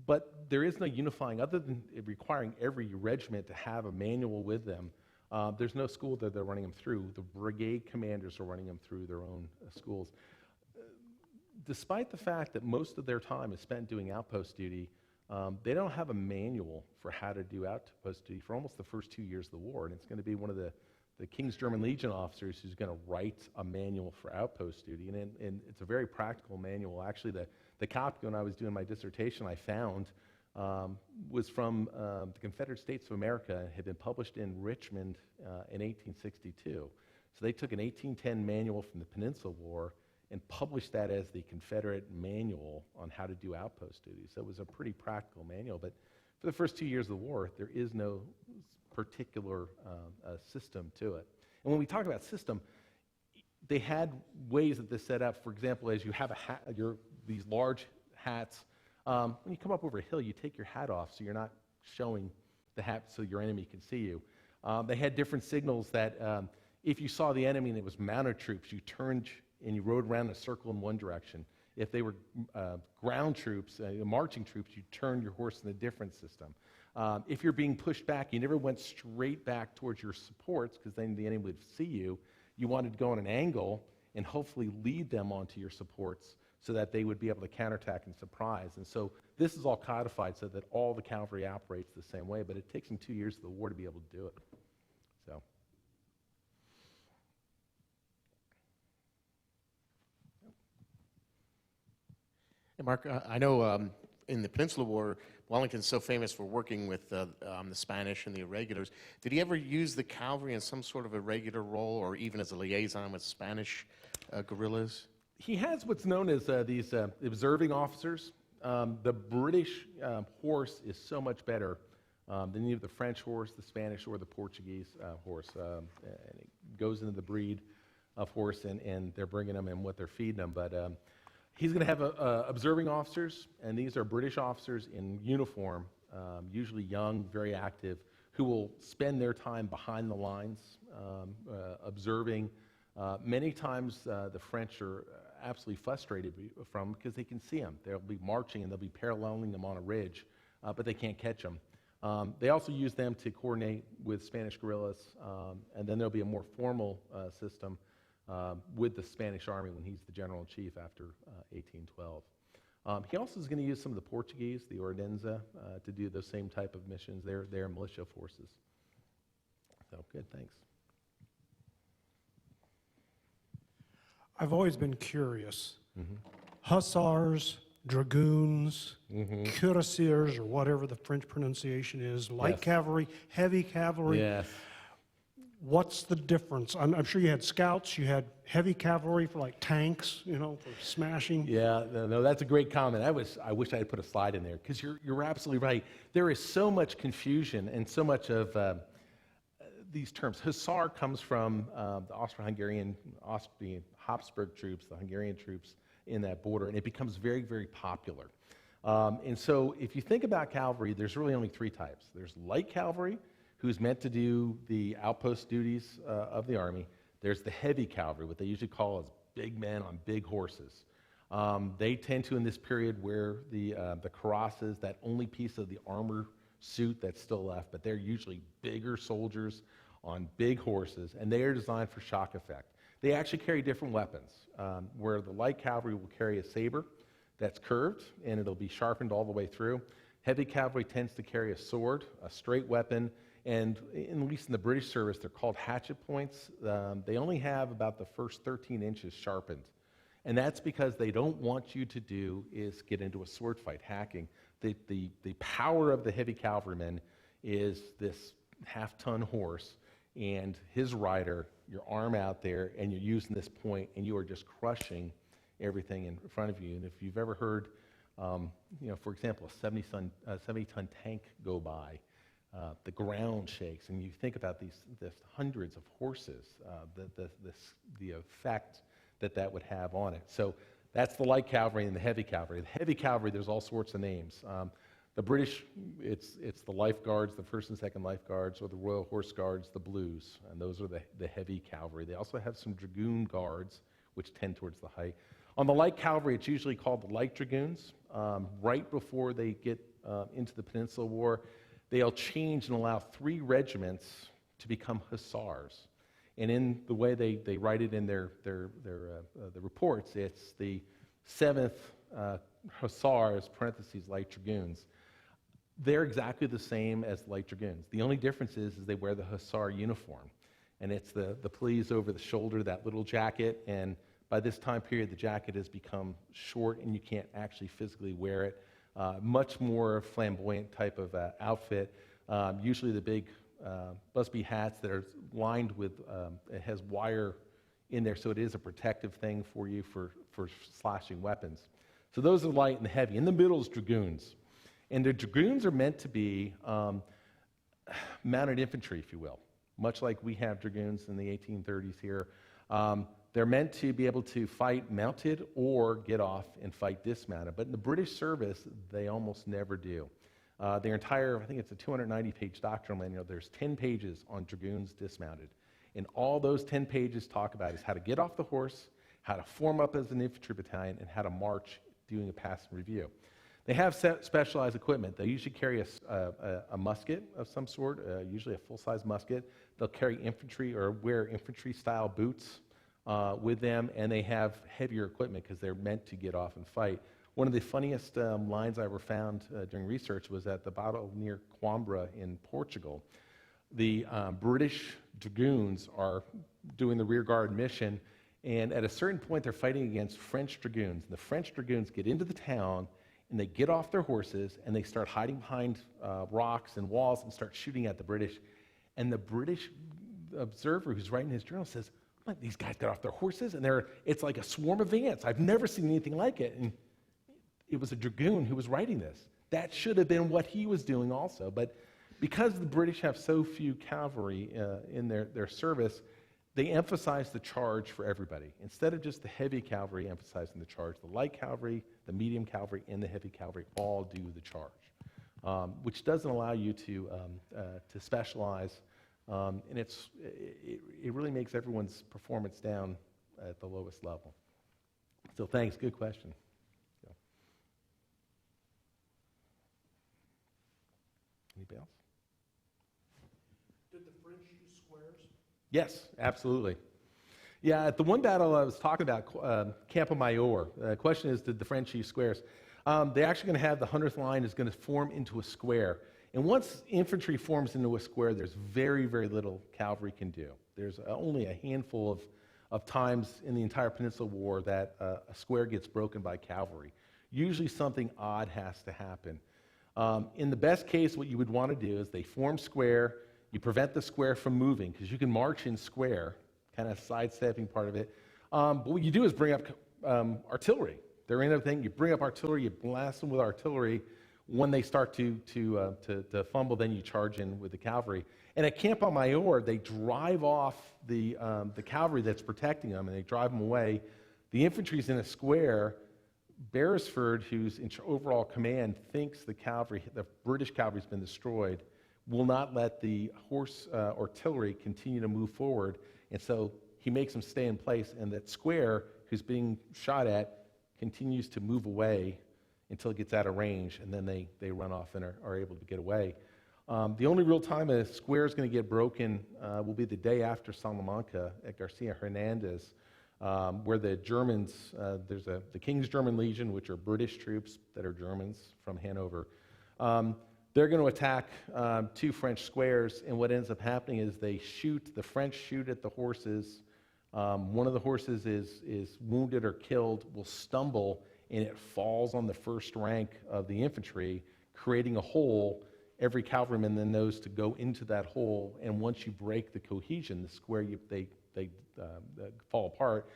But there is no unifying, other than requiring every regiment to have a manual with them. There's no school that they're running them through. The brigade commanders are running them through their own schools. Despite the fact that most of their time is spent doing outpost duty, they don't have a manual for how to do outpost duty for almost the first 2 years of the war. And it's going to be one of the King's German Legion officers who's going to write a manual for outpost duty. And it's a very practical manual. Actually, the copy when I was doing my dissertation I found was from the Confederate States of America. It had been published in Richmond in 1862. So they took an 1810 manual from the Peninsula War and published that as the Confederate manual on how to do outpost duty. So it was a pretty practical manual, but for the first 2 years of the war, there is no particular system to it. And when we talk about system, they had ways that this set up. For example, as you have a hat, these large hats, when you come up over a hill, you take your hat off so you're not showing the hat so your enemy can see you. They had different signals that if you saw the enemy and it was mounted troops, you turned and you rode around in a circle in one direction. If they were ground troops, marching troops, you turned your horse in a different system. If you're being pushed back, you never went straight back towards your supports because then the enemy would see you. You wanted to go on an angle and hopefully lead them onto your supports so that they would be able to counterattack and surprise. And so this is all codified so that all the cavalry operates the same way, but it takes them 2 years of the war to be able to do it. So. Hey, Mark, I know in the Peninsula War, Wellington's so famous for working with the Spanish and the irregulars. Did he ever use the cavalry in some sort of irregular role or even as a liaison with Spanish guerrillas? He has what's known as these observing officers. The British horse is so much better than either the French horse, the Spanish, or the Portuguese horse. And it goes into the breed of horse, and they're bringing them and what they're feeding them. But he's going to have observing officers, and these are British officers in uniform, usually young, very active, who will spend their time behind the lines, observing. Many times the French are absolutely frustrated from because they can see them. They'll be marching and they'll be paralleling them on a ridge, but they can't catch them. They also use them to coordinate with Spanish guerrillas, and then there'll be a more formal system with the Spanish army when he's the general-in-chief after 1812. He also is going to use some of the Portuguese, the Ordenza, to do those same type of missions. They're militia forces. So, good, thanks. I've always been curious. Hussars, dragoons, cuirassiers, or whatever the French pronunciation is, light cavalry, heavy cavalry. Yes. What's the difference? I'm sure you had scouts, you had heavy cavalry for like tanks, for smashing. Yeah, no, that's a great comment. I wish I had put a slide in there because you're absolutely right. There is so much confusion and so much of these terms. Hussar comes from the Austro-Hungarian, Habsburg troops, the Hungarian troops in that border, and it becomes very, very popular. And so if you think about cavalry, there's really only three types. There's light cavalry, who's meant to do the outpost duties of the army. There's the heavy cavalry, what they usually call as big men on big horses. They tend to, in this period, wear the cuirasses, that only piece of the armor suit that's still left, but they're usually bigger soldiers on big horses, and they are designed for shock effect. They actually carry different weapons, where the light cavalry will carry a saber that's curved, and it'll be sharpened all the way through. Heavy cavalry tends to carry a sword, a straight weapon, and at least in the British service, they're called hatchet points. They only have about the first 13 inches sharpened. And that's because they don't want you to do is get into a sword fight, hacking. The power of the heavy cavalryman is this half-ton horse and his rider, your arm out there, and you're using this point, and you are just crushing everything in front of you. And if you've ever heard, for example, a 70-ton tank go by, the ground shakes, and you think about these hundreds of horses, the effect that would have on it. So that's the light cavalry and the heavy cavalry. The heavy cavalry, there's all sorts of names. The British, it's the Life Guards, the First and Second Life Guards, or the Royal Horse Guards, the Blues, and those are the heavy cavalry. They also have some Dragoon Guards, which tend towards the height. On the light cavalry, it's usually called the Light Dragoons. Right before they get into the Peninsula War, they'll change and allow 3 regiments to become hussars. And in the way they write it in their the reports, it's the 7th Hussars, parentheses, Light Dragoons. They're exactly the same as Light Dragoons. The only difference is they wear the Hussar uniform. And it's the pleats over the shoulder, that little jacket, and by this time period, the jacket has become short and you can't actually physically wear it. Much more flamboyant type of outfit. Usually the big busby hats that are lined with, it has wire in there, so it is a protective thing for you for slashing weapons. So those are light and heavy. In the middle is dragoons. And the dragoons are meant to be mounted infantry, if you will, much like we have dragoons in the 1830s here. They're meant to be able to fight mounted or get off and fight dismounted. But in the British service, they almost never do. Their entire, I think it's a 290-page doctrinal manual, there's 10 pages on dragoons dismounted. And all those 10 pages talk about is how to get off the horse, how to form up as an infantry battalion, and how to march doing a pass and review. They have specialized equipment. They usually carry a musket of some sort, usually a full-size musket. They'll carry infantry or wear infantry-style boots with them, and they have heavier equipment because they're meant to get off and fight. One of the funniest lines I ever found during research was at the battle near Coimbra in Portugal. The British dragoons are doing the rear guard mission, and at a certain point they're fighting against French dragoons. And the French dragoons get into the town, and they get off their horses, and they start hiding behind rocks and walls and start shooting at the British. And the British observer who's writing his journal says, these guys got off their horses, and it's like a swarm of ants. I've never seen anything like it. And it was a dragoon who was writing this. That should have been what he was doing also. But because the British have so few cavalry in their service, they emphasize the charge for everybody. Instead of just the heavy cavalry emphasizing the charge, the light cavalry, the medium cavalry, and the heavy cavalry all do the charge, which doesn't allow you to specialize, and it really makes everyone's performance down at the lowest level. So thanks, good question. Yeah. Anybody else? Did the French use squares? Yes, absolutely. Yeah, at the one battle I was talking about, Campo Mayor, the question is, did the French use squares? They're actually going to have the 100th line is going to form into a square. And once infantry forms into a square, there's very, very little cavalry can do. There's only a handful of times in the entire Peninsula War that a square gets broken by cavalry. Usually something odd has to happen. In the best case, what you would want to do is they form square, you prevent the square from moving, because you can march in square, kind of sidestepping part of it. But what you do is bring up artillery. They're in a thing, you bring up artillery, you blast them with artillery. When they start to fumble, then you charge in with the cavalry. And at Campo Mayor, they drive off the cavalry that's protecting them, and they drive them away. The infantry's in a square. Beresford, who's in overall command, thinks the British cavalry's been destroyed, will not let the horse artillery continue to move forward. And so he makes them stay in place, and that square, who's being shot at, continues to move away until it gets out of range, and then they run off and are able to get away. The only real time a square is going to get broken will be the day after Salamanca at Garcia Hernandez, where the Germans, there's the King's German Legion, which are British troops that are Germans from Hanover. They're going to attack two French squares, and what ends up happening is the French shoot at the horses. One of the horses is wounded or killed, will stumble, and it falls on the first rank of the infantry, creating a hole. Every cavalryman then knows to go into that hole, and once you break the cohesion, the square, they fall apart.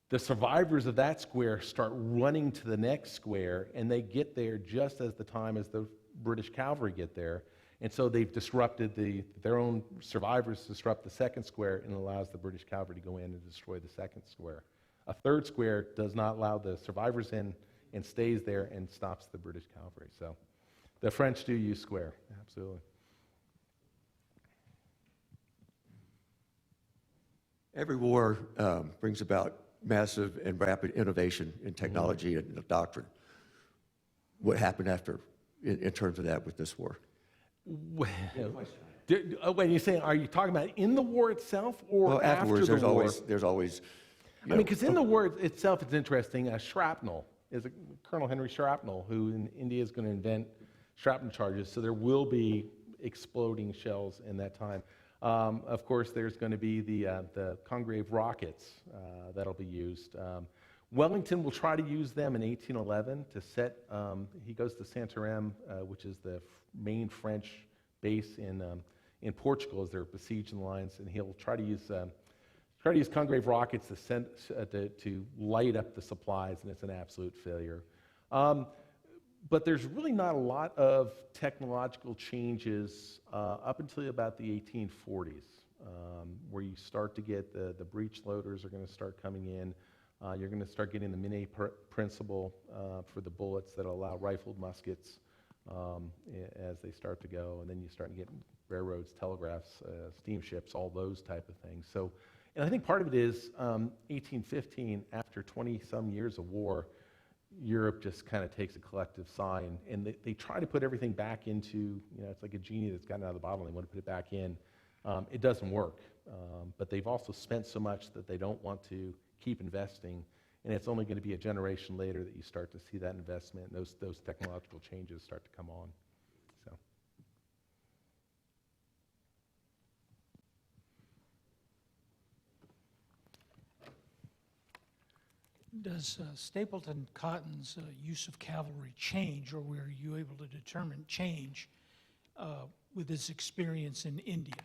The survivors of that square start running to the next square, and they get there just as the time as the British cavalry get there. And so they've disrupted their own survivors disrupt the second square, and allows the British cavalry to go in and destroy the second square. A third square does not allow the survivors in and stays there and stops the British cavalry. So the French do use square, absolutely. Every war brings about massive and rapid innovation in technology and doctrine. What happened after, in terms of that with this war? Well, when you say, are you talking about in the war itself or Well, afterwards, after the war? there's always. I mean, because in the war itself, it's interesting. Shrapnel is Colonel Henry Shrapnel, who in India is going to invent shrapnel charges. So there will be exploding shells in that time. Of course, there's going to be the Congreve rockets that'll be used. Wellington will try to use them in 1811 to set. He goes to Santarém, which is the main French base in Portugal, as they're besieging the lines, and he'll try to use Try to use Congreve rockets to light up the supplies, and it's an absolute failure. But there's really not a lot of technological changes up until about the 1840s, where you start to get the breech loaders are going to start coming in. You're going to start getting the Minet principle for the bullets that allow rifled muskets as they start to go, and then you start getting railroads, telegraphs, steamships, all those type of things. So, and I think part of it is 1815, after 20-some years of war, Europe just kind of takes a collective sigh, and they try to put everything back into, it's like a genie that's gotten out of the bottle, and they want to put it back in. It doesn't work, but they've also spent so much that they don't want to keep investing, and it's only going to be a generation later that you start to see that investment and those technological changes start to come on. So. Does Stapleton Cotton's use of cavalry change, or were you able to determine change with his experience in India?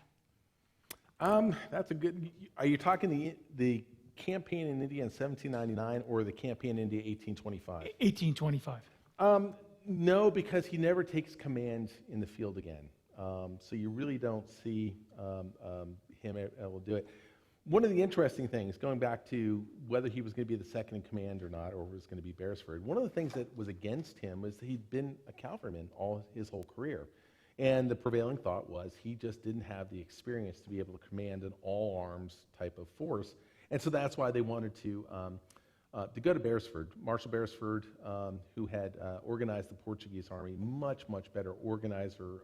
That's a good. Are you talking the campaign in India in 1799 or the campaign in India 1825? 1825. No, because he never takes command in the field again. So you really don't see him able to do it. One of the interesting things, going back to whether he was going to be the second in command or not, or was going to be Beresford, one of the things that was against him was that he'd been a cavalryman his whole career. And the prevailing thought was he just didn't have the experience to be able to command an all-arms type of force. And so that's why they wanted to go to Beresford. Marshal Beresford, who had organized the Portuguese army, much, much better organizer,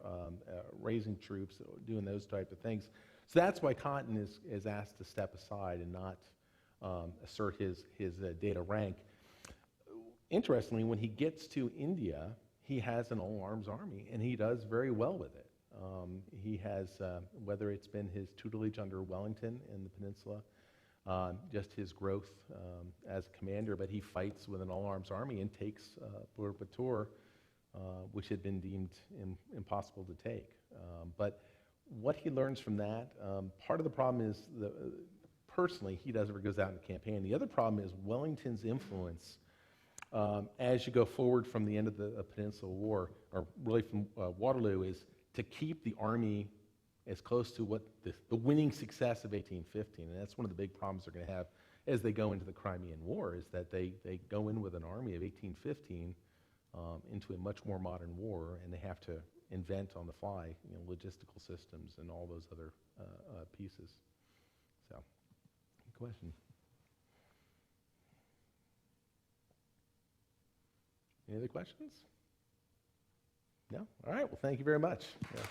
raising troops, doing those type of things. So that's why Cotton is asked to step aside and not assert his data rank. Interestingly, when he gets to India, he has an all-arms army, and he does very well with it. He has, whether it's been his tutelage under Wellington in the Peninsula, just his growth as a commander, but he fights with an all-arms army and takes Bourbatour, which had been deemed impossible to take. But what he learns from that, part of the problem is, personally, he never goes out in the campaign. The other problem is Wellington's influence as you go forward from the end of the Peninsula War, or really from Waterloo, is to keep the army as close to what the winning success of 1815. And that's one of the big problems they're going to have as they go into the Crimean War, is that they go in with an army of 1815 into a much more modern war, and they have to invent on the fly, logistical systems and all those other pieces. So, good question. Any other questions? No? All right, well, thank you very much. Yeah.